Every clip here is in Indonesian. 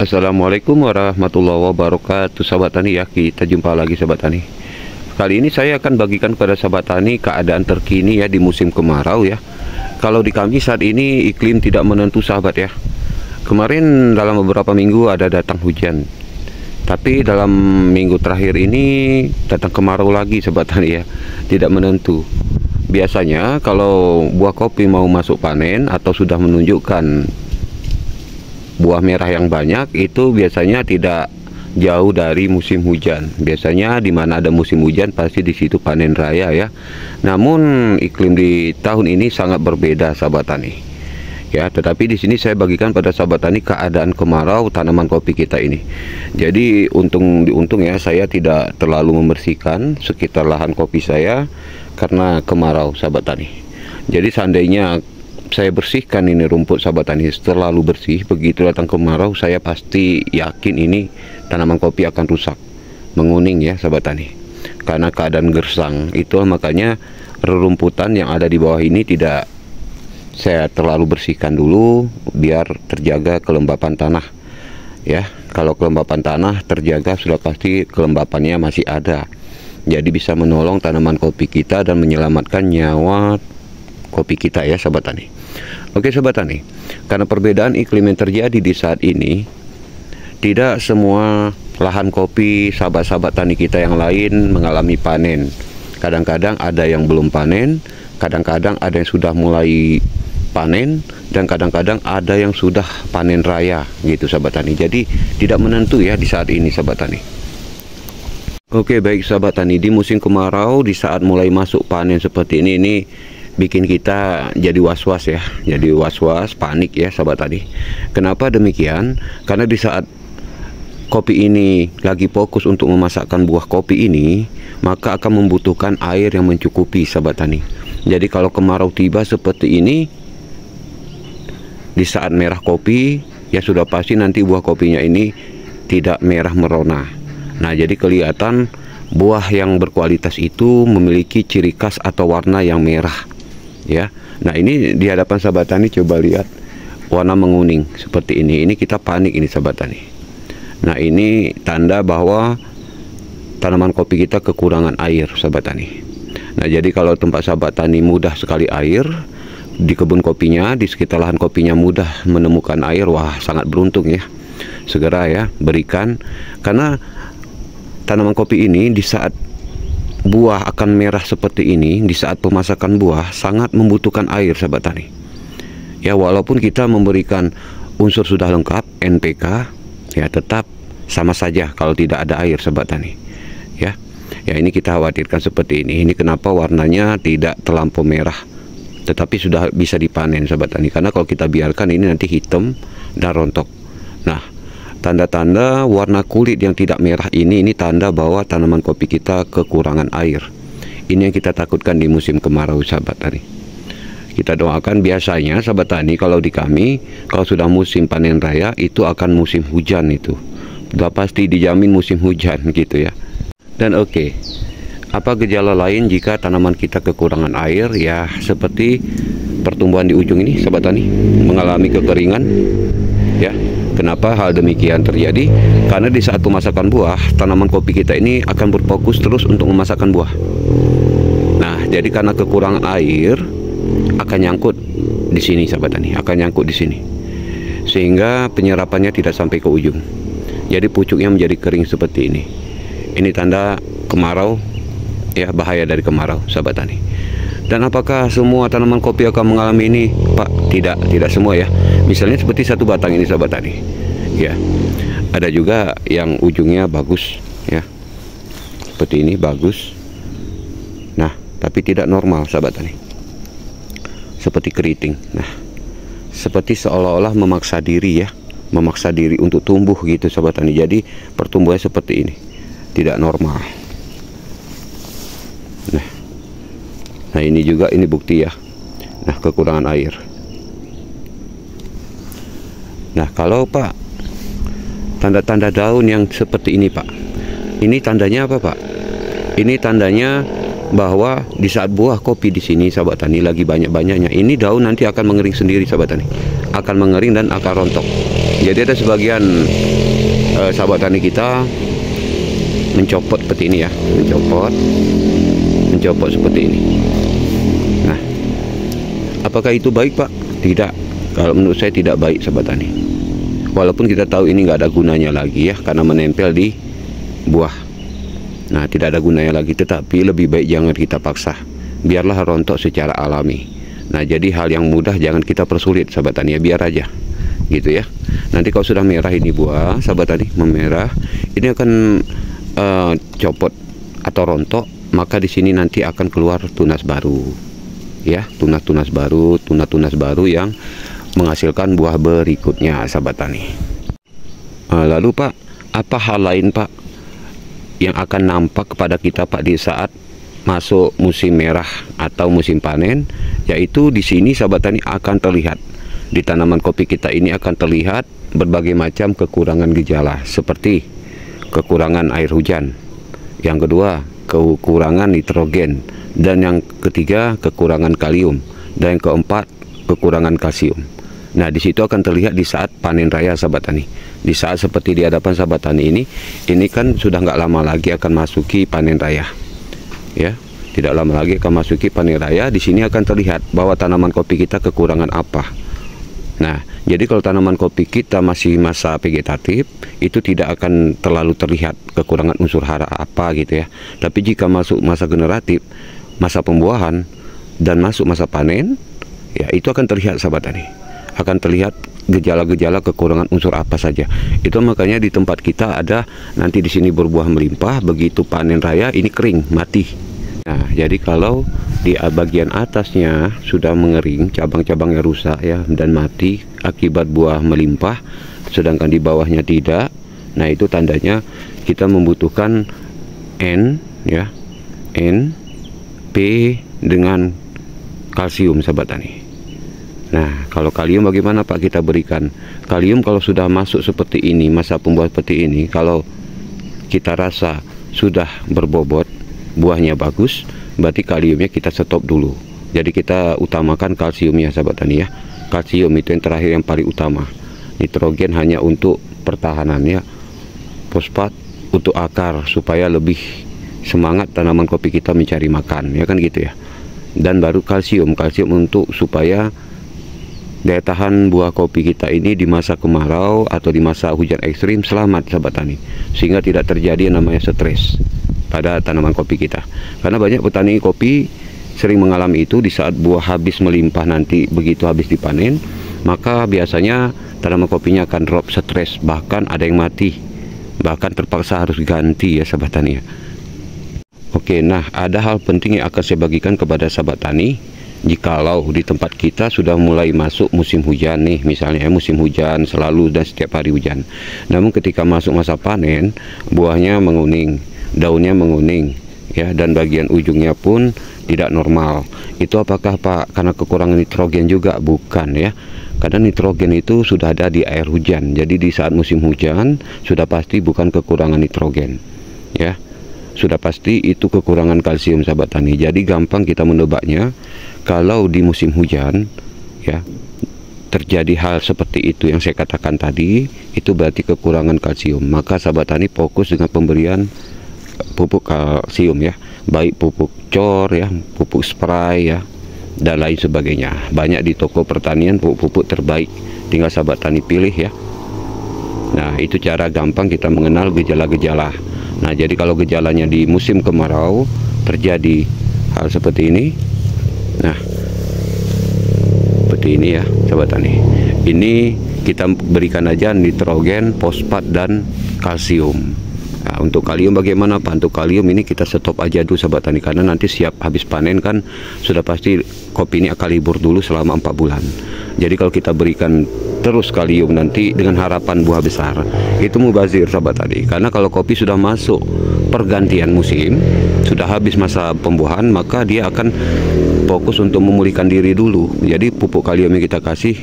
Assalamualaikum warahmatullahi wabarakatuh, sahabat tani ya. Kita jumpa lagi sahabat tani. Kali ini saya akan bagikan kepada sahabat tani keadaan terkini ya di musim kemarau ya. Kalau di kami saat ini iklim tidak menentu sahabat ya. Kemarin dalam beberapa minggu ada datang hujan, tapi dalam minggu terakhir ini datang kemarau lagi sahabat tani ya. Tidak menentu. Biasanya kalau buah kopi mau masuk panen atau sudah menunjukkan buah merah yang banyak, itu biasanya tidak jauh dari musim hujan. Biasanya di mana ada musim hujan pasti di situ panen raya ya. Namun iklim di tahun ini sangat berbeda sahabat tani. Ya, tetapi di sini saya bagikan pada sahabat tani keadaan kemarau tanaman kopi kita ini. Jadi untung ya saya tidak terlalu membersihkan sekitar lahan kopi saya karena kemarau sahabat tani. Jadi seandainya saya bersihkan ini rumput sahabat tani terlalu bersih, begitu datang kemarau saya pasti yakin ini tanaman kopi akan rusak, menguning ya sahabat tani, karena keadaan gersang itu. Makanya rerumputan yang ada di bawah ini tidak saya terlalu bersihkan dulu biar terjaga kelembapan tanah ya. Kalau kelembapan tanah terjaga sudah pasti kelembapannya masih ada, jadi bisa menolong tanaman kopi kita dan menyelamatkan nyawa kopi kita ya sahabat tani. Oke sahabat tani, karena perbedaan iklim yang terjadi di saat ini, tidak semua lahan kopi sahabat-sahabat tani kita yang lain mengalami panen. Kadang-kadang ada yang belum panen, kadang-kadang ada yang sudah mulai panen, dan kadang-kadang ada yang sudah panen raya gitu sahabat tani. Jadi tidak menentu ya di saat ini sahabat tani. Oke baik sahabat tani, di musim kemarau di saat mulai masuk panen seperti ini bikin kita jadi was-was ya, jadi was-was, panik ya sahabat tani. Kenapa demikian? Karena di saat kopi ini lagi fokus untuk memasakkan buah kopi ini, maka akan membutuhkan air yang mencukupi sahabat tani. Jadi kalau kemarau tiba seperti ini, di saat merah kopi ya sudah pasti nanti buah kopinya ini tidak merah merona. Nah jadi kelihatan buah yang berkualitas itu memiliki ciri khas atau warna yang merah ya. Nah ini di hadapan sahabat tani coba lihat warna menguning seperti ini. Ini kita panik ini sahabat tani. Nah ini tanda bahwa tanaman kopi kita kekurangan air sahabat tani. Nah jadi kalau tempat sahabat tani mudah sekali air di kebun kopinya, di sekitar lahan kopinya mudah menemukan air, wah sangat beruntung ya. Segera ya berikan, karena tanaman kopi ini di saat buah akan merah seperti ini, di saat pemasakan buah sangat membutuhkan air sahabat tani ya. Walaupun kita memberikan unsur sudah lengkap NPK ya, tetap sama saja kalau tidak ada air sahabat tani ya. Ya ini kita khawatirkan seperti ini. Ini kenapa warnanya tidak terlampau merah tetapi sudah bisa dipanen sahabat tani, karena kalau kita biarkan ini nanti hitam dan rontok. Nah tanda-tanda warna kulit yang tidak merah ini tanda bahwa tanaman kopi kita kekurangan air. Ini yang kita takutkan di musim kemarau sahabat tani. Kita doakan, biasanya sahabat tani kalau di kami kalau sudah musim panen raya itu akan musim hujan, itu sudah pasti dijamin musim hujan gitu ya. Dan oke, apa gejala lain jika tanaman kita kekurangan air ya, seperti pertumbuhan di ujung ini sahabat tani mengalami kekeringan ya. Kenapa hal demikian terjadi? Karena di saat pemasakan buah, tanaman kopi kita ini akan berfokus terus untuk memasakkan buah. Nah, jadi karena kekurangan air akan nyangkut di sini sahabat tani, akan nyangkut di sini, sehingga penyerapannya tidak sampai ke ujung. Jadi pucuknya menjadi kering seperti ini. Ini tanda kemarau ya, bahaya dari kemarau sahabat tani. Dan apakah semua tanaman kopi akan mengalami ini Pak? Tidak semua ya. Misalnya seperti satu batang ini sahabat tani ya, ada juga yang ujungnya bagus ya, seperti ini bagus. Nah tapi tidak normal sahabat tani, seperti keriting. Nah seperti seolah-olah memaksa diri ya, memaksa diri untuk tumbuh gitu sahabat tani. Jadi pertumbuhannya seperti ini, tidak normal. Nah ini juga, ini bukti ya. Nah kekurangan air. Nah kalau Pak, tanda-tanda daun yang seperti ini Pak, ini tandanya apa Pak? Ini tandanya bahwa di saat buah kopi di sini sahabat tani lagi banyak-banyaknya, ini daun nanti akan mengering sendiri sahabat tani, akan mengering dan akan rontok Jadi ada sebagian sahabat tani kita mencopot seperti ini ya, mencopot seperti ini. Nah, apakah itu baik, Pak? Tidak. Kalau menurut saya tidak baik, sahabat tani. Walaupun kita tahu ini nggak ada gunanya lagi ya, karena menempel di buah. Nah, tidak ada gunanya lagi, tetapi lebih baik jangan kita paksa. Biarlah rontok secara alami. Nah, jadi hal yang mudah jangan kita persulit, sahabat tani ya, biar aja. Gitu ya. Nanti kalau sudah merah ini buah, sahabat tani, memerah, ini akan copot atau rontok, maka di sini nanti akan keluar tunas baru. Ya, tunas-tunas baru yang menghasilkan buah berikutnya, sahabat tani. Lalu Pak, apa hal lain Pak yang akan nampak kepada kita Pak di saat masuk musim merah atau musim panen? Yaitu di sini sahabat tani akan terlihat di tanaman kopi kita ini akan terlihat berbagai macam kekurangan gejala, seperti kekurangan air hujan, yang kedua kekurangan nitrogen, dan yang ketiga kekurangan kalium, dan yang keempat kekurangan kalsium. Nah, di situ akan terlihat di saat panen raya, sahabat tani. Di saat seperti di hadapan sahabat tani ini kan sudah nggak lama lagi akan masuki panen raya. Ya, tidak lama lagi akan masuki panen raya. Di sini akan terlihat bahwa tanaman kopi kita kekurangan apa. Nah, jadi kalau tanaman kopi kita masih masa vegetatif, itu tidak akan terlalu terlihat kekurangan unsur hara apa gitu ya. Tapi jika masuk masa generatif, masa pembuahan, dan masuk masa panen, ya itu akan terlihat, sahabat tani. Akan terlihat gejala-gejala kekurangan unsur apa saja. Itu makanya di tempat kita ada nanti di sini berbuah melimpah, begitu panen raya ini kering, mati. Nah, jadi kalau di bagian atasnya sudah mengering, cabang-cabangnya rusak ya dan mati akibat buah melimpah, sedangkan di bawahnya tidak. Nah, itu tandanya kita membutuhkan N ya, N, P dengan kalsium, sahabat tani. Nah, kalau kalium bagaimana Pak kita berikan? Kalium kalau sudah masuk seperti ini, masa pembuahan seperti ini, kalau kita rasa sudah berbobot, buahnya bagus, berarti kaliumnya kita stop dulu. Jadi kita utamakan kalsiumnya, sahabat tani ya. Kalsium itu yang terakhir, yang paling utama. Nitrogen hanya untuk pertahanannya, fosfat untuk akar supaya lebih semangat tanaman kopi kita mencari makan, ya kan gitu ya. Dan baru kalsium untuk supaya daya tahan buah kopi kita ini di masa kemarau atau di masa hujan ekstrim selamat, sahabat tani, sehingga tidak terjadi yang namanya stres pada tanaman kopi kita. Karena banyak petani kopi sering mengalami itu di saat buah habis melimpah, nanti begitu habis dipanen, maka biasanya tanaman kopinya akan drop, stres, bahkan ada yang mati, bahkan terpaksa harus ganti ya, sahabat tani ya. Oke, nah ada hal penting yang akan saya bagikan kepada sahabat tani. Jikalau di tempat kita sudah mulai masuk musim hujan nih, misalnya musim hujan selalu dan setiap hari hujan, namun ketika masuk masa panen, buahnya menguning, daunnya menguning ya, dan bagian ujungnya pun tidak normal. Itu apakah Pak karena kekurangan nitrogen juga? Bukan ya, karena nitrogen itu sudah ada di air hujan. Jadi di saat musim hujan sudah pasti bukan kekurangan nitrogen ya, sudah pasti itu kekurangan kalsium, sahabat tani. Jadi gampang kita menebaknya. Kalau di musim hujan ya terjadi hal seperti itu yang saya katakan tadi, itu berarti kekurangan kalsium. Maka sahabat tani fokus dengan pemberian pupuk kalsium ya, baik pupuk cor ya, pupuk spray ya, dan lain sebagainya. Banyak di toko pertanian pupuk terbaik, tinggal sahabat tani pilih ya. Nah, itu cara gampang kita mengenal gejala-gejala. Nah, jadi kalau gejalanya di musim kemarau terjadi hal seperti ini, nah seperti ini ya, sahabat tani. Ini kita berikan aja nitrogen, fosfat, dan kalsium. Nah, untuk kalium bagaimana Pak? Untuk kalium ini kita stop aja dulu, sahabat tani, karena nanti siap habis panen kan sudah pasti kopi ini akan libur dulu selama 4 bulan. Jadi kalau kita berikan terus kalium nanti dengan harapan buah besar, itu mubazir, sahabat tani. Karena kalau kopi sudah masuk pergantian musim, sudah habis masa pembuahan, maka dia akan fokus untuk memulihkan diri dulu. Jadi pupuk kalium yang kita kasih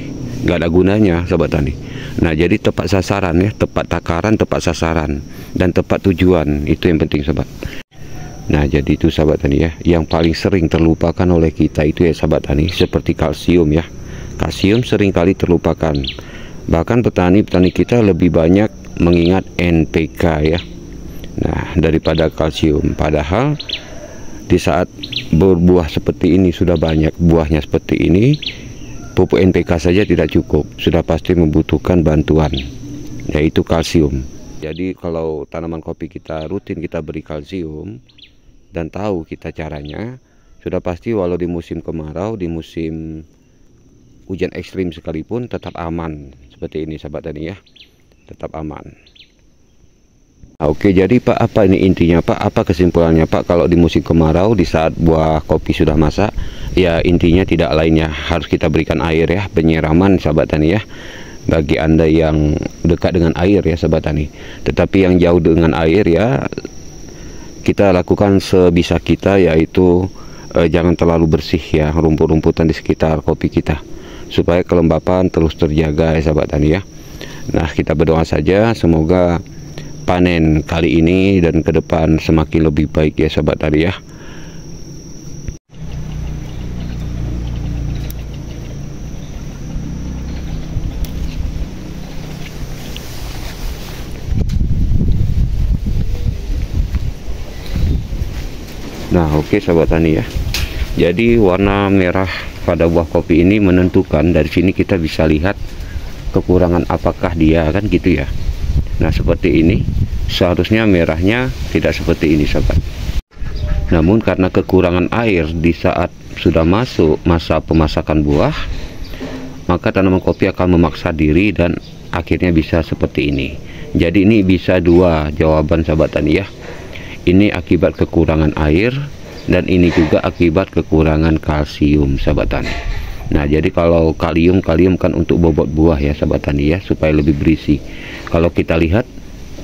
nggak ada gunanya, sahabat tani. Nah, jadi tepat sasaran ya, tepat takaran, tepat sasaran, dan tepat tujuan, itu yang penting, sahabat. Nah, jadi itu sahabat tani ya, yang paling sering terlupakan oleh kita itu ya, sahabat tani, seperti kalsium ya. Kalsium sering kali terlupakan. Bahkan petani-petani kita lebih banyak mengingat NPK ya, nah daripada kalsium. Padahal di saat berbuah seperti ini, sudah banyak buahnya seperti ini, pupuk NPK saja tidak cukup, sudah pasti membutuhkan bantuan, yaitu kalsium. Jadi kalau tanaman kopi kita rutin kita beri kalsium dan tahu kita caranya, sudah pasti walau di musim kemarau, di musim hujan ekstrim sekalipun tetap aman. Seperti ini sahabat tani ya, tetap aman. Oke, jadi Pak, apa ini intinya Pak? Apa kesimpulannya Pak kalau di musim kemarau, di saat buah kopi sudah masak? Ya intinya tidak lainnya harus kita berikan air ya, penyiraman sahabat tani ya. Bagi Anda yang dekat dengan air ya sahabat tani. Tetapi yang jauh dengan air ya, kita lakukan sebisa kita, yaitu jangan terlalu bersih ya rumput-rumputan di sekitar kopi kita, supaya kelembapan terus terjaga ya sahabat tani ya. Nah, kita berdoa saja semoga panen kali ini dan ke depan semakin lebih baik ya sahabat tani ya. Nah, oke sahabat tani ya. Jadi warna merah pada buah kopi ini menentukan, dari sini kita bisa lihat kekurangan apakah dia, kan gitu ya. Nah, seperti ini. Seharusnya merahnya tidak seperti ini sahabat. Namun karena kekurangan air di saat sudah masuk masa pemasakan buah, maka tanaman kopi akan memaksa diri dan akhirnya bisa seperti ini. Jadi ini bisa dua jawaban sahabat tani ya. Ini akibat kekurangan air, dan ini juga akibat kekurangan kalsium sahabat tani. Nah, jadi kalau kalium kan untuk bobot buah ya sahabat tani ya, supaya lebih berisi. Kalau kita lihat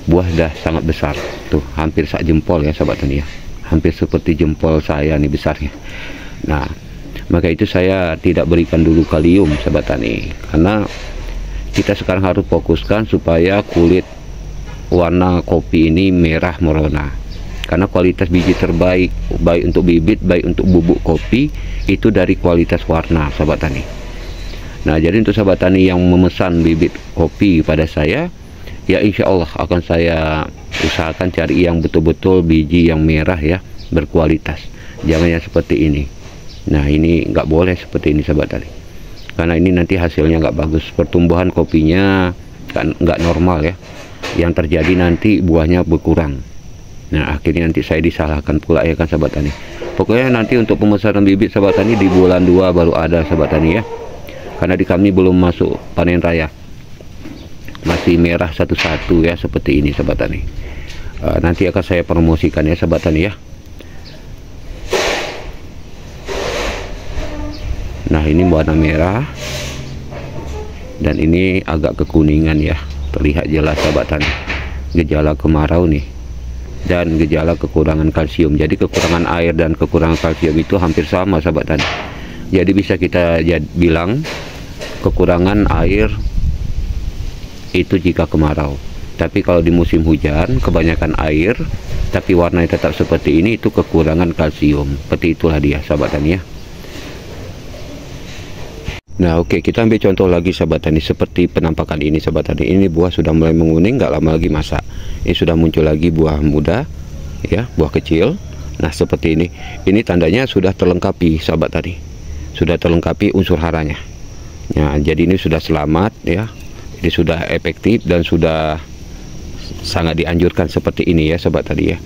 buah dah sangat besar tuh, hampir sak jempol ya sahabat tani ya, hampir seperti jempol saya nih besarnya. Nah, maka itu saya tidak berikan dulu kalium sahabat tani, karena kita sekarang harus fokuskan supaya kulit warna kopi ini merah merona. Karena kualitas biji terbaik, baik untuk bibit, baik untuk bubuk kopi, itu dari kualitas warna sahabat tani. Nah, jadi untuk sahabat tani yang memesan bibit kopi pada saya, ya insya Allah akan saya usahakan cari yang betul-betul biji yang merah ya, berkualitas. Jangan yang seperti ini. Nah, ini nggak boleh seperti ini sahabat tani, karena ini nanti hasilnya nggak bagus, pertumbuhan kopinya kan nggak normal ya. Yang terjadi nanti buahnya berkurang. Nah, akhirnya nanti saya disalahkan pula ya kan sahabat tani. Pokoknya nanti untuk pemesanan bibit sahabat tani di bulan 2 baru ada sahabat tani ya, karena di kami belum masuk panen raya, masih merah satu-satu ya seperti ini sahabat tani. Nanti akan saya promosikan ya sahabat tani ya. Nah, ini warna merah dan ini agak kekuningan ya, terlihat jelas sahabat tani, gejala kemarau nih, dan gejala kekurangan kalsium. Jadi kekurangan air dan kekurangan kalsium itu hampir sama sahabat tani. Jadi bisa kita bilang kekurangan air itu jika kemarau, tapi kalau di musim hujan kebanyakan air tapi warnanya tetap seperti ini, itu kekurangan kalsium. Seperti itulah dia sahabat tani ya. Nah, oke, kita ambil contoh lagi sahabat tani, seperti penampakan ini sahabat tani. Ini buah sudah mulai menguning, nggak lama lagi masak. Ini sudah muncul lagi buah muda ya, buah kecil. Nah, seperti ini. Ini tandanya sudah terlengkapi sahabat tani, sudah terlengkapi unsur haranya. Nah, jadi ini sudah selamat ya, ini sudah efektif dan sudah sangat dianjurkan seperti ini ya sahabat tani ya.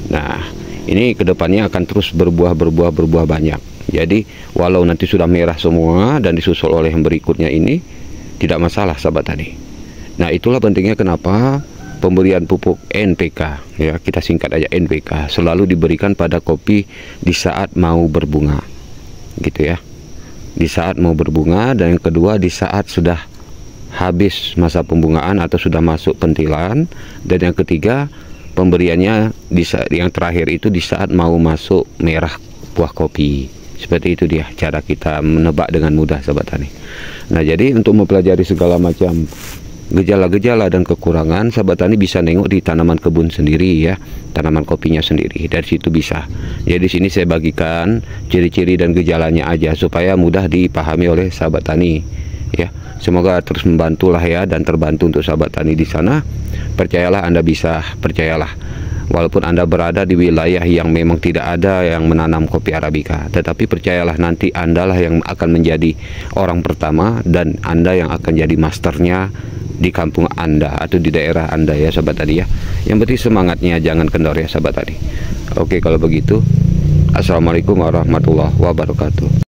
Nah, ini kedepannya akan terus berbuah banyak. Jadi walau nanti sudah merah semua dan disusul oleh yang berikutnya, ini tidak masalah sahabat tani. Nah, itulah pentingnya kenapa pemberian pupuk NPK ya, kita singkat aja NPK, selalu diberikan pada kopi di saat mau berbunga gitu ya, di saat mau berbunga. Dan yang kedua di saat sudah habis masa pembungaan atau sudah masuk pentilan. Dan yang ketiga pemberiannya di saat yang terakhir itu di saat mau masuk merah buah kopi. Seperti itu dia cara kita menebak dengan mudah sahabat tani. Nah, jadi untuk mempelajari segala macam gejala-gejala dan kekurangan, sahabat tani bisa nengok di tanaman kebun sendiri ya, tanaman kopinya sendiri, dari situ bisa. Jadi sini saya bagikan ciri-ciri dan gejalanya aja supaya mudah dipahami oleh sahabat tani ya. Semoga terus membantulah ya, dan terbantu untuk sahabat tani di sana. Percayalah, Anda bisa, percayalah. Walaupun Anda berada di wilayah yang memang tidak ada yang menanam kopi Arabica, tetapi percayalah, nanti Andalah yang akan menjadi orang pertama, dan Anda yang akan jadi masternya di kampung Anda atau di daerah Anda ya sahabat tani ya. Yang penting semangatnya jangan kendor ya sahabat tani. Oke, kalau begitu, assalamualaikum warahmatullahi wabarakatuh.